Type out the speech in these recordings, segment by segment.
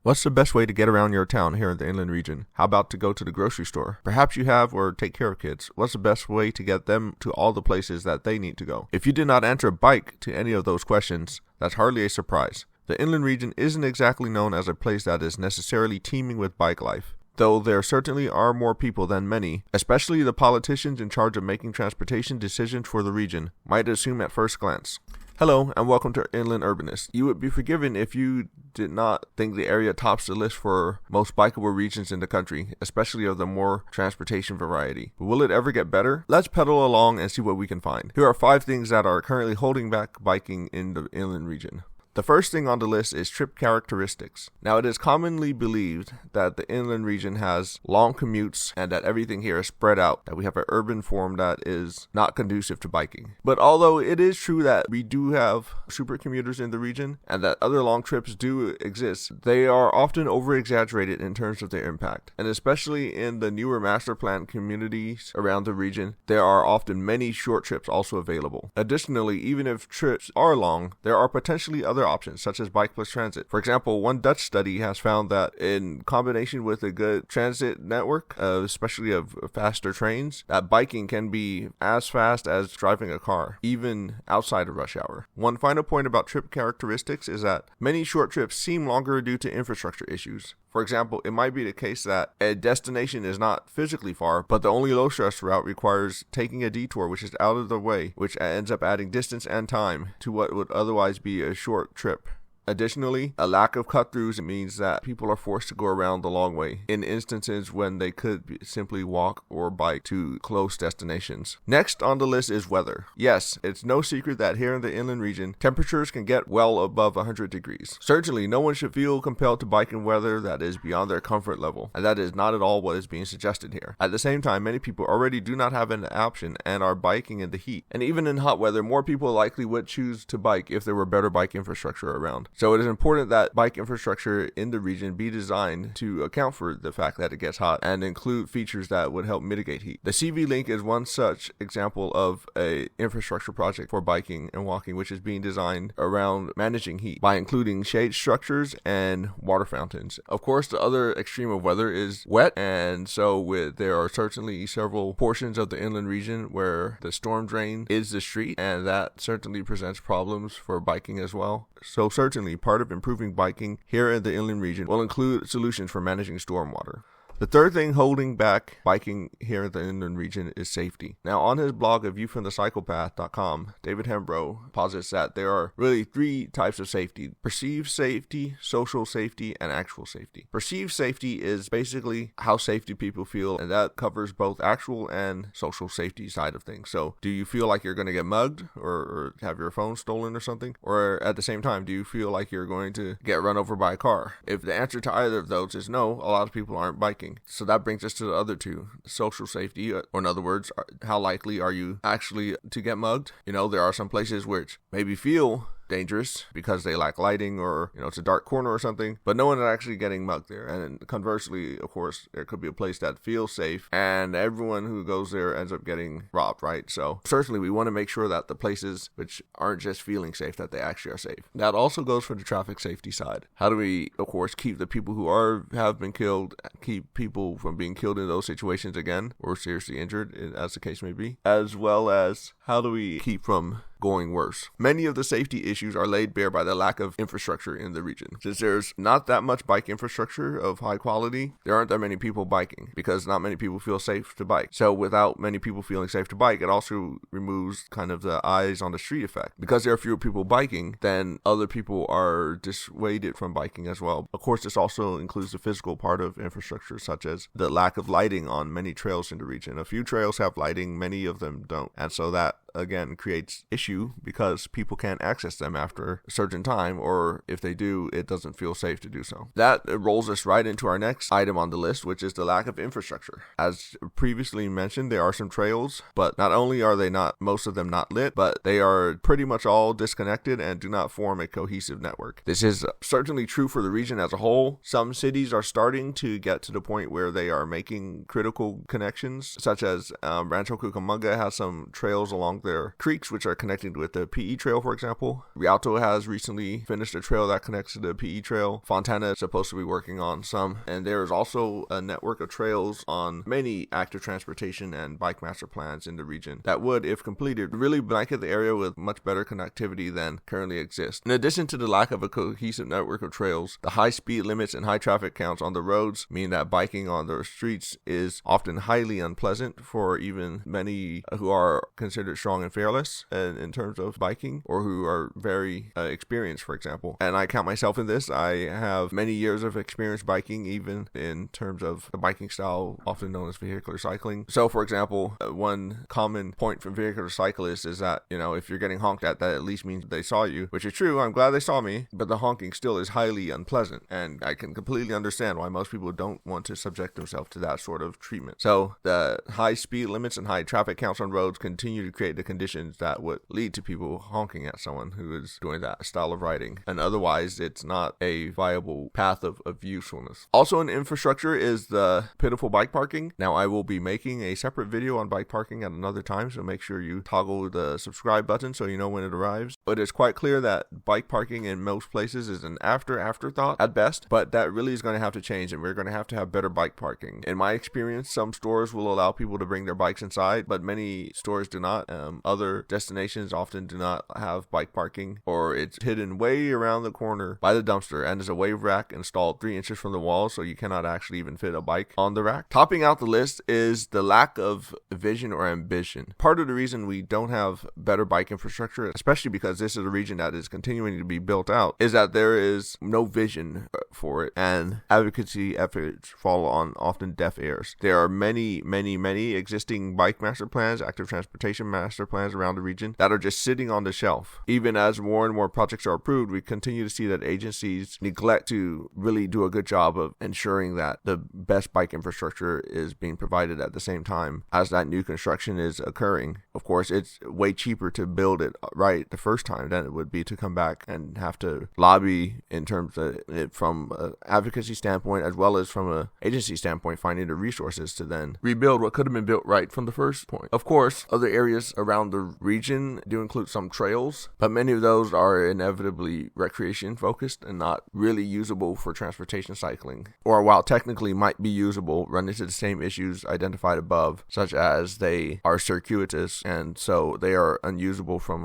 What's the best way to get around your town here in the inland region? How about to go to the grocery store? Perhaps you have or take care of kids. What's the best way to get them to all the places that they need to go? If you did not answer bike to any of those questions, that's hardly a surprise. The inland region isn't exactly known as a place that is necessarily teeming with bike life, though there certainly are more people than many, especially the politicians in charge of making transportation decisions for the region, might assume at first glance. Hello, and welcome to Inland Urbanist. You would be forgiven if you did not think the area tops the list for most bikeable regions in the country, especially of the more transportation variety. But will it ever get better? Let's pedal along and see what we can find. Here are 5 things that are currently holding back biking in the inland region. The first thing on the list is trip characteristics. Now, it is commonly believed that the inland region has long commutes and that everything here is spread out, that we have an urban form that is not conducive to biking. But although it is true that we do have super commuters in the region and that other long trips do exist, they are often over-exaggerated in terms of their impact. And especially in the newer master plan communities around the region, there are often many short trips also available. Additionally, even if trips are long, there are potentially other options such as bike plus transit. For example, one Dutch study has found that in combination with a good transit network, especially of faster trains, that biking can be as fast as driving a car, even outside of rush hour. One final point about trip characteristics is that many short trips seem longer due to infrastructure issues. For example, it might be the case that a destination is not physically far, but the only low-stress route requires taking a detour which is out of the way, which ends up adding distance and time to what would otherwise be a short trip. Additionally, a lack of cut-throughs means that people are forced to go around the long way in instances when they could simply walk or bike to close destinations. Next on the list is weather. Yes, it's no secret that here in the inland region, temperatures can get well above 100 degrees. Certainly, no one should feel compelled to bike in weather that is beyond their comfort level, and that is not at all what is being suggested here. At the same time, many people already do not have an option and are biking in the heat. And even in hot weather, more people likely would choose to bike if there were better bike infrastructure around. So it is important that bike infrastructure in the region be designed to account for the fact that it gets hot and include features that would help mitigate heat. The CV Link is one such example of a infrastructure project for biking and walking, which is being designed around managing heat by including shade structures and water fountains. Of course, the other extreme of weather is wet, and so there are certainly several portions of the inland region where the storm drain is the street, and that certainly presents problems for biking as well. So certainly, part of improving biking here in the inland region will include solutions for managing stormwater. The third thing holding back biking here in the inland region is safety. Now, on his blog of viewfromthecyclepath.com, David Hembrow posits that there are really 3 types of safety: perceived safety, social safety, and actual safety. Perceived safety is basically how safe do people feel, and that covers both actual and social safety side of things. So, do you feel like you're going to get mugged or have your phone stolen or something? Or at the same time, do you feel like you're going to get run over by a car? If the answer to either of those is no, a lot of people aren't biking. So that brings us to the other 2, social safety, or in other words, how likely are you actually to get mugged? You know, there are some places which maybe feel dangerous because they lack lighting or, it's a dark corner or something, but no one is actually getting mugged there. And conversely, of course, there could be a place that feels safe and everyone who goes there ends up getting robbed, right? So certainly we want to make sure that the places which aren't just feeling safe, that they actually are safe. That also goes for the traffic safety side. How do we, of course, keep the people who have been killed, keep people from being killed in those situations again or seriously injured, as the case may be, as well as how do we keep from going worse? Many of the safety issues are laid bare by the lack of infrastructure in the region. Since there's not that much bike infrastructure of high quality, there aren't that many people biking because not many people feel safe to bike. So without many people feeling safe to bike, it also removes kind of the eyes on the street effect. Because there are fewer people biking, then other people are dissuaded from biking as well. Of course, this also includes the physical part of infrastructure, such as the lack of lighting on many trails in the region. A few trails have lighting, many of them don't. And so that again creates issue because people can't access them after a certain time, or if they do, it doesn't feel safe to do so. That rolls us right into our next item on the list, which is the lack of infrastructure. As previously mentioned, there are some trails, but not only are they not, most of them not lit, but they are pretty much all disconnected and do not form a cohesive network. This is certainly true for the region as a whole. Some cities are starting to get to the point where they are making critical connections, such as Rancho Cucamonga has some trails along their creeks, which are connected with the PE trail, for example. Rialto has recently finished a trail that connects to the PE trail. Fontana is supposed to be working on some. And there is also a network of trails on many active transportation and bike master plans in the region that would, if completed, really blanket the area with much better connectivity than currently exists. In addition to the lack of a cohesive network of trails, the high speed limits and high traffic counts on the roads mean that biking on the streets is often highly unpleasant for even many who are considered strong and fearless in terms of biking, or who are very experienced, for example. And I count myself in this. I have many years of experience biking, even in terms of the biking style often known as vehicular cycling. So, for example, one common point from vehicular cyclists is that, if you're getting honked at, that at least means they saw you, which is true. I'm glad they saw me, but the honking still is highly unpleasant, and I can completely understand why most people don't want to subject themselves to that sort of treatment. So the high speed limits and high traffic counts on roads continue to create the conditions that would lead to people honking at someone who is doing that style of riding, and otherwise it's not a viable path of usefulness. Also in infrastructure is the pitiful bike parking. Now, I will be making a separate video on bike parking at another time, so make sure you toggle the subscribe button so you know when it arrives. But it's quite clear that bike parking in most places is an afterthought at best, but that really is going to have to change, and we're going to have better bike parking. In my experience, some stores will allow people to bring their bikes inside, but many stores do not. Other destinations often do not have bike parking, or it's hidden way around the corner by the dumpster, and there's a wave rack installed 3 inches from the wall, so you cannot actually even fit a bike on the rack. Topping out the list is the lack of vision or ambition. Part of the reason we don't have better bike infrastructure, especially because this is a region that is continuing to be built out, is that there is no vision for it, and advocacy efforts fall on often deaf ears. There are many existing bike master plans, active transportation master plans around the region that are just sitting on the shelf. Even as more and more projects are approved, we continue to see that agencies neglect to really do a good job of ensuring that the best bike infrastructure is being provided at the same time as that new construction is occurring. Of course, it's way cheaper to build it right the first time than it would be to come back and have to lobby in terms of it from an advocacy standpoint, as well as from an agency standpoint, finding the resources to then rebuild what could have been built right from the first point. Of course, other areas around the region do include some trails, but many of those are inevitably recreation focused and not really usable for transportation cycling, or while technically might be usable, run into the same issues identified above, such as they are circuitous, and so they are unusable from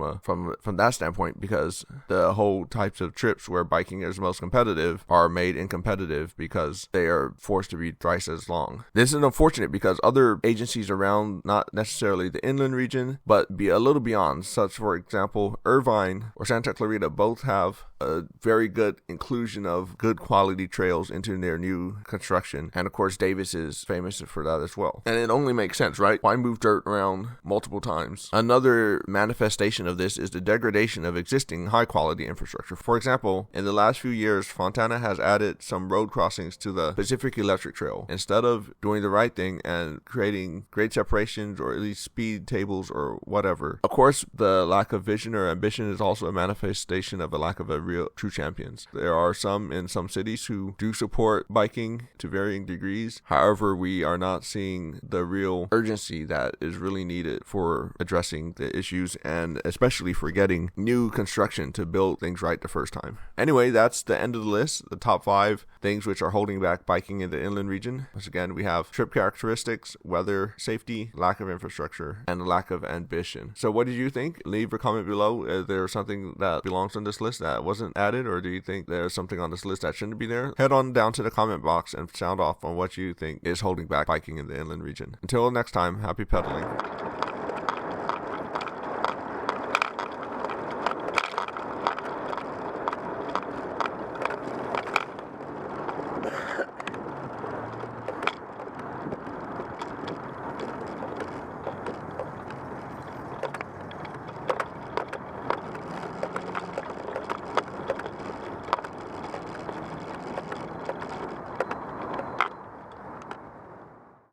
that standpoint, because the whole types of trips where biking is most competitive are made incompetitive because they are forced to be thrice as long. This is unfortunate because other agencies around, not necessarily the inland region, but be a little beyond, such for example Irvine or Santa Clarita, both have a very good inclusion of good quality trails into their new construction, and of course Davis is famous for that as well. And it only makes sense, right? Why move dirt around multiple times? Another manifestation of this is the degradation of existing high quality infrastructure. For example, in the last few years, Fontana has added some road crossings to the Pacific Electric Trail instead of doing the right thing and creating great separations or at least speed tables or whatever. Of course, the lack of vision or ambition is also a manifestation of a lack of a real true champions. There are some in some cities who do support biking to varying degrees. However, we are not seeing the real urgency that is really needed for addressing the issues, and especially for getting new construction to build things right the first time. Anyway, that's the end of the list, the top 5 things which are holding back biking in the inland region. Once again, we have trip characteristics, weather, safety, lack of infrastructure, and lack of ambition. So what did you think? Leave a comment below. Is there something that belongs on this list that wasn't added, or do you think there's something on this list that shouldn't be there? Head on down to the comment box and sound off on what you think is holding back biking in the inland region. Until next time, happy pedaling.